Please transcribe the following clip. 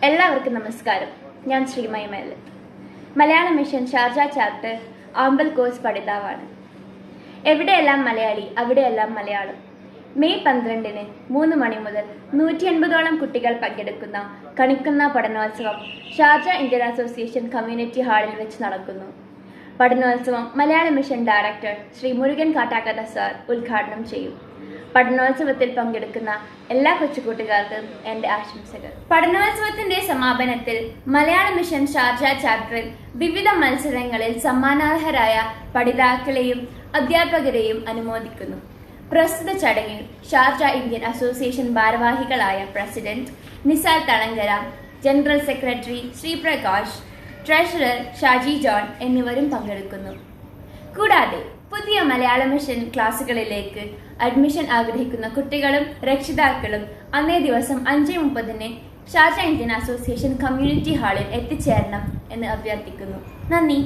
എല്ലാവർക്കും നമസ്കാരം. ഞാൻ Sreemayi Melath. Malayalam mission Sharjah chapter ആമ്പൽ കോഴ്സ് പഠിതാവാണ്. എവിടെയെല്ലാം മലയാളി അവിടെയെല്ലാം മലയാളം. മെയ് 12-ന് 3 മണി മുതൽ 180ഓളം കുട്ടികൾ പങ്കെടുക്കുന്ന കണിക്കുന്ന പഠനോത്സവം ഷാർജ ഇന്ത്യൻ അസോസിയേഷൻ കമ്മ്യൂണിറ്റി ഹാളിൽ വെച്ച് നടക്കുന്നു. പഠനോത്സവം Malayalam mission director Shri Murukan Kattakkada sir ഉദ്ഘാടനം ചെയ്യും. പഠനോത്സവത്തിൽ പങ്കെടുക്കുന്ന എല്ലാ കൊച്ചുകൂട്ടുകാർക്കും എൻ്റെ ആശംസകൾ. പഠനോത്സവത്തിന്റെ സമാപനത്തിൽ മലയാളം മിഷൻ ഷാർജ ചാപ്റ്ററിൽ വിവിധ മത്സരങ്ങളിൽ സമ്മാനാർഹരായ പഠിതാക്കളെയും അധ്യാപകരെയും അനുമോദിക്കുന്നു. പ്രസ്തുത ചടങ്ങിൽ ഷാർജ ഇന്ത്യൻ അസോസിയേഷൻ ഭാരവാഹികളായ president Nisar Thalangara, general secretary Sreeprakash, treasurer Shaji John എന്നിവരും പങ്കെടുക്കുന്നു. കൂടാതെ പുതിയ മലയാള മിഷൻ ക്ലാസുകളിലേക്ക് അഡ്മിഷൻ ആഗ്രഹിക്കുന്ന കുട്ടികളും രക്ഷിതാക്കളും അന്നേ ദിവസം 5:30-ന് ഷാർജ ഇന്ത്യൻ അസോസിയേഷൻ കമ്മ്യൂണിറ്റി ഹാളിൽ എത്തിച്ചേരണം എന്ന് അഭ്യർത്ഥിക്കുന്നു. നന്ദി.